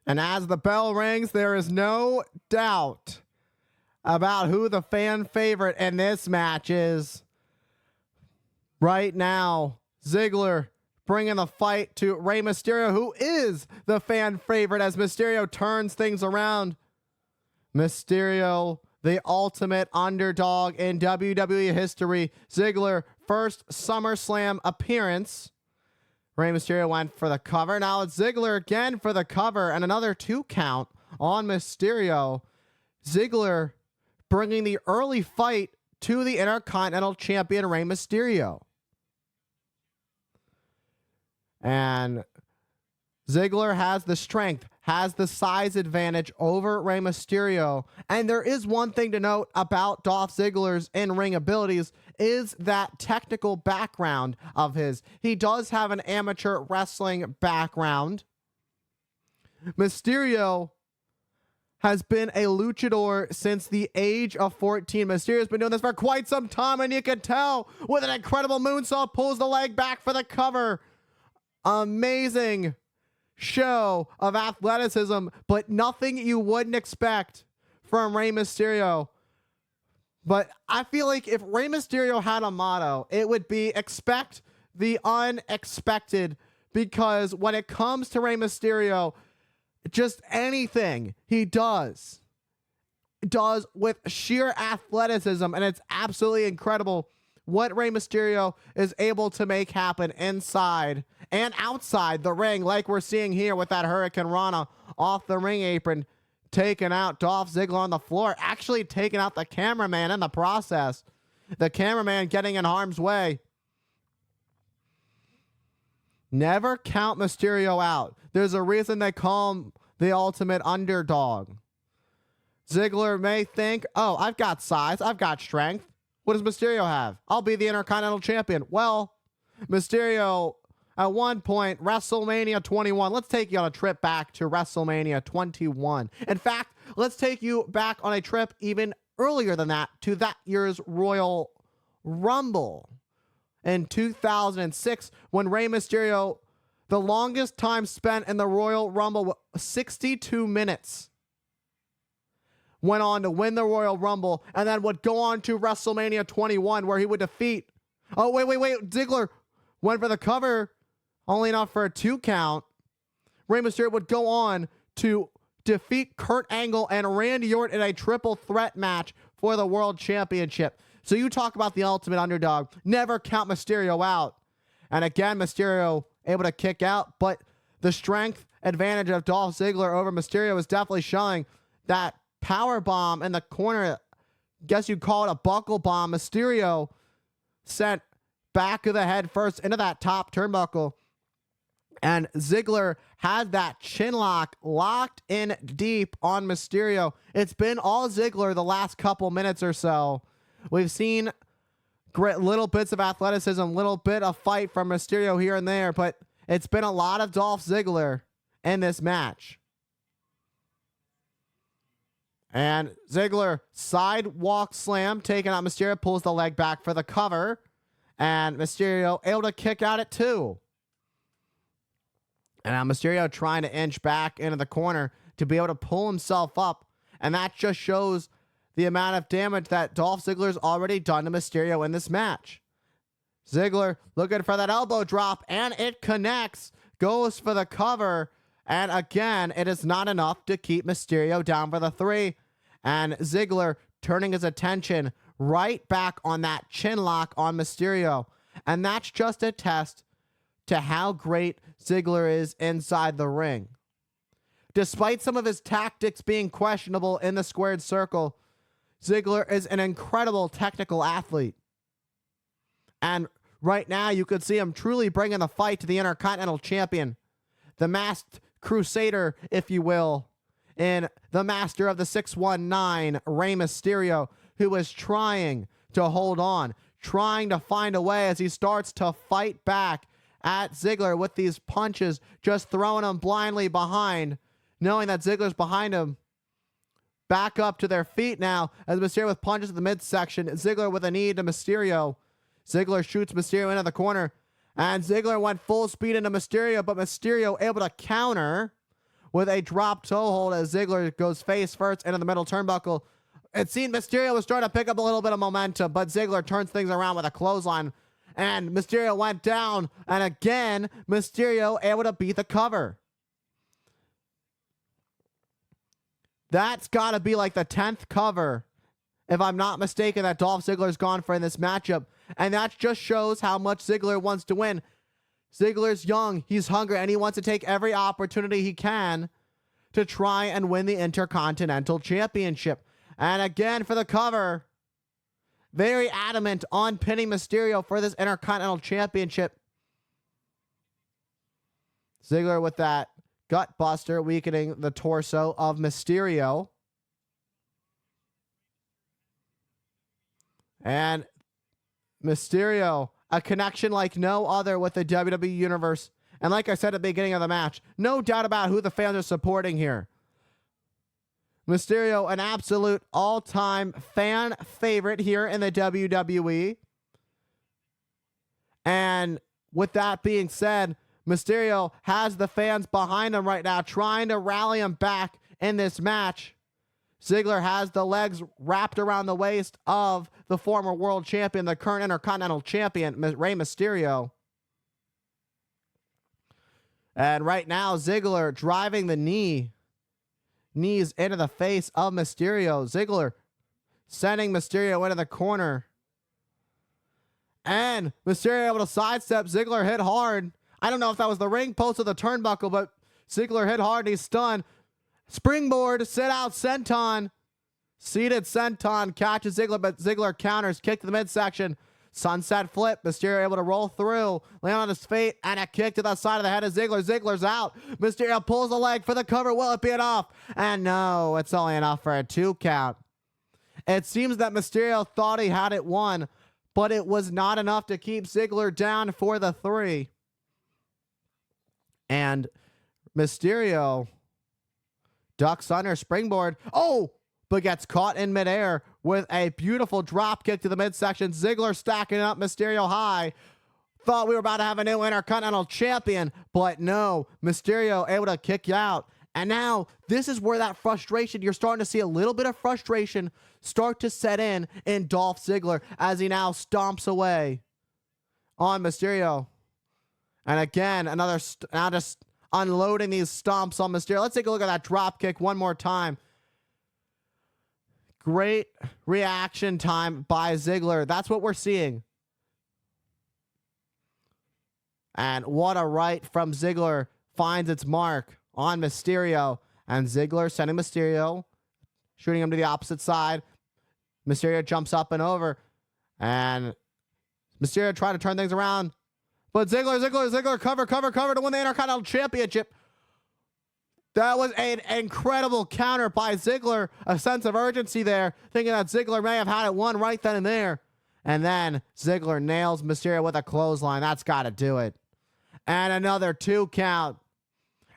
And as the bell rings, there is no doubt about who the fan favorite in this match is. Right now, Ziggler bringing the fight to Rey Mysterio, who is the fan favorite as Mysterio turns things around. Mysterio, the ultimate underdog in WWE history. Ziggler, first SummerSlam appearance. Rey Mysterio went for the cover. Now it's Ziggler again for the cover and another 2 count on Mysterio. Ziggler bringing the early fight to the Intercontinental Champion Rey Mysterio. And Ziggler has the strength, has the size advantage over Rey Mysterio. And there is one thing to note about Dolph Ziggler's in-ring abilities is that technical background of his. He does have an amateur wrestling background. Mysterio has been a luchador since the age of 14. Mysterio's been doing this for quite some time, and you can tell with an incredible moonsault, pulls the leg back for the cover. Amazing show of athleticism, but nothing you wouldn't expect from Rey Mysterio. But I feel like if Rey Mysterio had a motto, it would be expect the unexpected, because when it comes to Rey Mysterio, just anything he does with sheer athleticism, and it's absolutely incredible what Rey Mysterio is able to make happen inside and outside the ring, like we're seeing here with that Hurricane Rana off the ring apron, taking out Dolph Ziggler on the floor, actually taking out the cameraman in the process. The cameraman getting in harm's way. Never count Mysterio out. There's a reason they call him the ultimate underdog. Ziggler may think, oh, I've got size, I've got strength. What does Mysterio have? I'll be the Intercontinental Champion. Well, Mysterio, at one point, WrestleMania 21. Let's take you on a trip back to WrestleMania 21. In fact, let's take you back on a trip even earlier than that to that year's Royal Rumble in 2006, when Rey Mysterio, the longest time spent in the Royal Rumble, 62 minutes. Went on to win the Royal Rumble, and then would go on to WrestleMania 21, where he would defeat... Oh, wait. Ziggler went for the cover, only enough for a 2 count. Rey Mysterio would go on to defeat Kurt Angle and Randy Orton in a triple threat match for the World Championship. So you talk about the ultimate underdog. Never count Mysterio out. And again, Mysterio able to kick out, but the strength advantage of Dolph Ziggler over Mysterio is definitely showing. That power bomb in the corner, guess you'd call it a buckle bomb, Mysterio sent back of the head first into that top turnbuckle, and Ziggler had that chin lock locked in deep on Mysterio. It's been all Ziggler the last couple minutes or so. We've seen great little bits of athleticism, little bit of fight from Mysterio here and there, but it's been a lot of Dolph Ziggler in this match. And Ziggler, sidewalk slam, taking out Mysterio, pulls the leg back for the cover. And Mysterio able to kick out at 2. And now Mysterio trying to inch back into the corner to be able to pull himself up. And that just shows the amount of damage that Dolph Ziggler's already done to Mysterio in this match. Ziggler looking for that elbow drop, and it connects. Goes for the cover. And again, it is not enough to keep Mysterio down for the 3. And Ziggler turning his attention right back on that chin lock on Mysterio. And that's just a test to how great Ziggler is inside the ring. Despite some of his tactics being questionable in the squared circle, Ziggler is an incredible technical athlete. And right now, you could see him truly bringing the fight to the Intercontinental Champion. The masked crusader, if you will, in the master of the 619, Rey Mysterio, who is trying to hold on, trying to find a way as he starts to fight back at Ziggler with these punches, just throwing him blindly behind, knowing that Ziggler's behind him. Back up to their feet now as Mysterio with punches in the midsection. Ziggler with a knee to Mysterio. Ziggler shoots Mysterio into the corner, and Ziggler went full speed into Mysterio, but Mysterio able to counter with a drop toe hold as Ziggler goes face first into the middle turnbuckle. It seemed Mysterio was starting to pick up a little bit of momentum, but Ziggler turns things around with a clothesline, and Mysterio went down, and again, Mysterio able to beat the cover. That's got to be like the 10th cover, if I'm not mistaken, that Dolph Ziggler's gone for in this matchup, and that just shows how much Ziggler wants to win. Ziggler's young, he's hungry, and he wants to take every opportunity he can to try and win the Intercontinental Championship. And again, for the cover, very adamant on pinning Mysterio for this Intercontinental Championship. Ziggler with that gut buster, weakening the torso of Mysterio. And Mysterio, a connection like no other with the WWE Universe. And like I said at the beginning of the match, no doubt about who the fans are supporting here. Mysterio, an absolute all-time fan favorite here in the WWE. And with that being said, Mysterio has the fans behind him right now, trying to rally him back in this match. Ziggler has the legs wrapped around the waist of the former world champion, the current Intercontinental Champion, Rey Mysterio. And right now, Ziggler driving the knees into the face of Mysterio. Ziggler sending Mysterio into the corner. And Mysterio able to sidestep. Ziggler hit hard. I don't know if that was the ring post or the turnbuckle, but Ziggler hit hard and he's stunned. Springboard, sit out, senton. Seated senton catches Ziggler, but Ziggler counters, kick to the midsection. Sunset flip, Mysterio able to roll through, land on his feet, and a kick to the side of the head of Ziggler. Ziggler's out. Mysterio pulls the leg for the cover. Will it be enough? And no, it's only enough for a 2 count. It seems that Mysterio thought he had it won, but it was not enough to keep Ziggler down for the 3. And Mysterio ducks under springboard. Oh! But gets caught in midair with a beautiful drop kick to the midsection. Ziggler stacking up Mysterio high. Thought we were about to have a new Intercontinental Champion, but no. Mysterio able to kick out. And now, this is where that frustration, you're starting to see a little bit of frustration start to set in Dolph Ziggler as he now stomps away on Mysterio. And again, another, now just unloading these stomps on Mysterio. Let's take a look at that drop kick one more time. Great reaction time by Ziggler. That's what we're seeing. And what a right from Ziggler finds its mark on Mysterio. And Ziggler sending Mysterio, shooting him to the opposite side. Mysterio jumps up and over. And Mysterio trying to turn things around. But Ziggler, cover to win the Intercontinental Championship. That was an incredible counter by Ziggler. A sense of urgency there, thinking that Ziggler may have had it won right then and there. And then Ziggler nails Mysterio with a clothesline. That's got to do it. And another 2 count.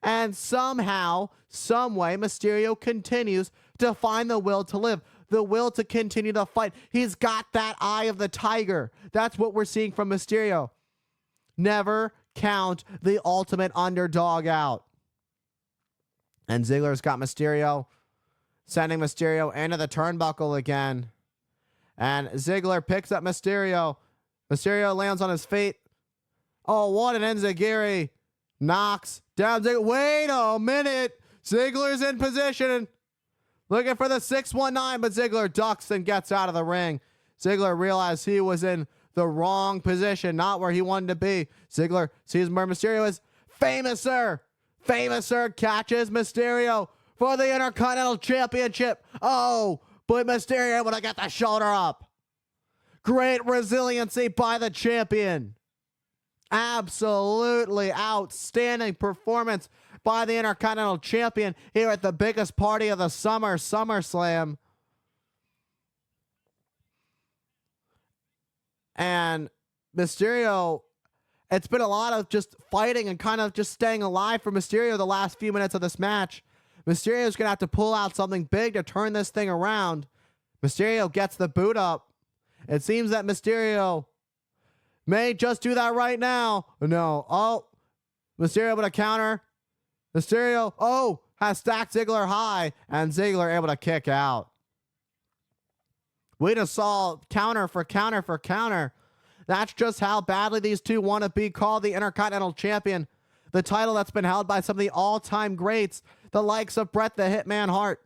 And somehow, some way, Mysterio continues to find the will to live. The will to continue to fight. He's got that eye of the tiger. That's what we're seeing from Mysterio. Never count the ultimate underdog out. And Ziggler's got Mysterio, sending Mysterio into the turnbuckle again. And Ziggler picks up Mysterio. Mysterio lands on his feet. Oh, what an enziguri. Knocks down Ziggler. Wait a minute. Ziggler's in position. Looking for the 619, but Ziggler ducks and gets out of the ring. Ziggler realized he was in the wrong position, not where he wanted to be. Ziggler sees where Mysterio is. Famouser catches Mysterio for the Intercontinental Championship. Oh, but Mysterio able to get the shoulder up. Great resiliency by the champion. Absolutely outstanding performance by the Intercontinental Champion here at the biggest party of the summer, SummerSlam. And Mysterio, it's been a lot of just fighting and kind of just staying alive for Mysterio the last few minutes of this match. Mysterio's going to have to pull out something big to turn this thing around. Mysterio gets the boot up. It seems that Mysterio may just do that right now. No. Oh, Mysterio able to counter. Mysterio. Oh, has stacked Ziggler high, and Ziggler able to kick out. We just saw counter for counter for counter. That's just how badly these two want to be called the Intercontinental Champion. The title that's been held by some of the all-time greats, the likes of Bret the Hitman Hart,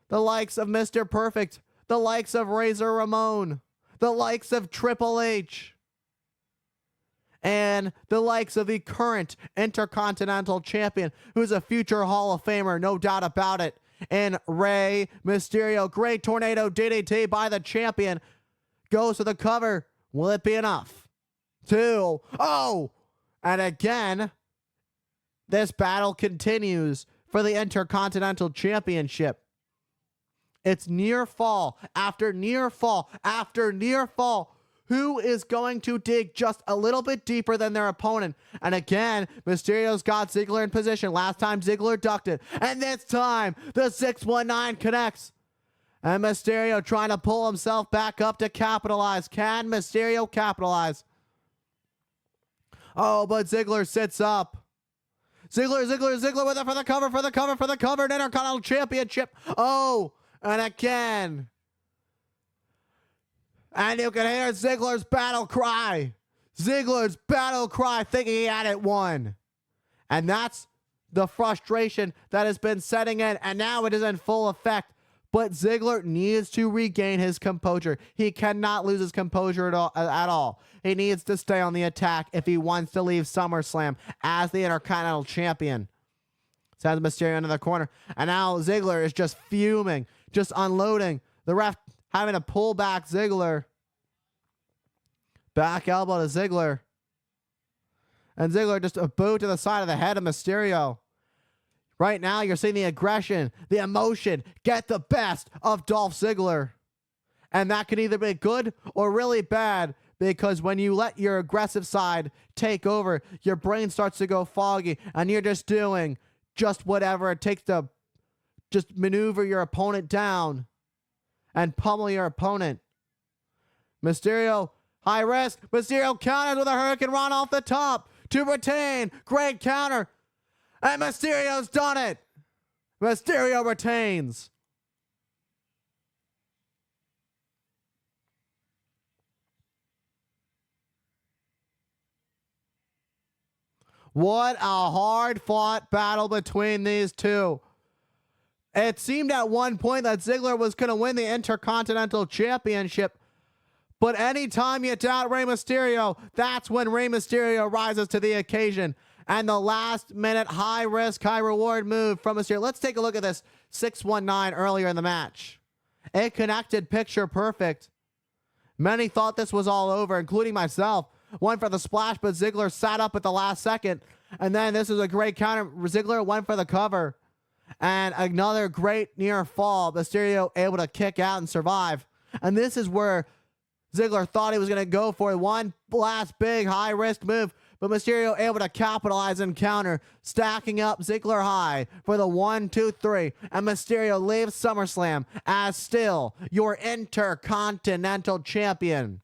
the likes of Mr. Perfect, the likes of Razor Ramon, the likes of Triple H, and the likes of the current Intercontinental Champion, who's a future Hall of Famer, no doubt about it, and Rey Mysterio. Great tornado DDT by the champion. Goes to the cover. Will it be enough? 2. Oh! And again, this battle continues for the Intercontinental Championship. It's near fall after near fall after near fall. Who is going to dig just a little bit deeper than their opponent? And again, Mysterio's got Ziggler in position. Last time Ziggler ducked it. And this time, the 619 connects. And Mysterio trying to pull himself back up to capitalize. Can Mysterio capitalize? Oh, but Ziggler sits up. Ziggler with it for the cover, Intercontinental Championship. Oh, and again. And you can hear Ziggler's battle cry. Ziggler's battle cry, thinking he had it won. And that's the frustration that has been setting in, and now it is in full effect. But Ziggler needs to regain his composure. He cannot lose his composure at all. He needs to stay on the attack if he wants to leave SummerSlam as the Intercontinental Champion. Sends Mysterio into the corner. And now Ziggler is just fuming, just unloading. The ref having to pull back Ziggler. Back elbow to Ziggler. And Ziggler just a boot to the side of the head of Mysterio. Right now, you're seeing the aggression, the emotion, get the best of Dolph Ziggler. And that can either be good or really bad, because when you let your aggressive side take over, your brain starts to go foggy, and you're just doing just whatever it takes to just maneuver your opponent down and pummel your opponent. Mysterio, high risk. Mysterio counters with a Hurricane Run off the top to retain. Great counter. And Mysterio's done it. Mysterio retains. What a hard-fought battle between these two. It seemed at one point that Ziggler was going to win the Intercontinental Championship. But anytime you doubt Rey Mysterio, that's when Rey Mysterio rises to the occasion. And the last-minute high-risk, high-reward move from Mysterio. Let's take a look at this 619 earlier in the match. It connected picture perfect. Many thought this was all over, including myself. Went for the splash, but Ziggler sat up at the last second. And then this is a great counter. Ziggler went for the cover. And another great near fall. Mysterio able to kick out and survive. And this is where Ziggler thought he was going to go for one last big high-risk move. But Mysterio able to capitalize and counter, stacking up Ziggler high for the 1, 2, 3. And Mysterio leaves SummerSlam as still your Intercontinental Champion.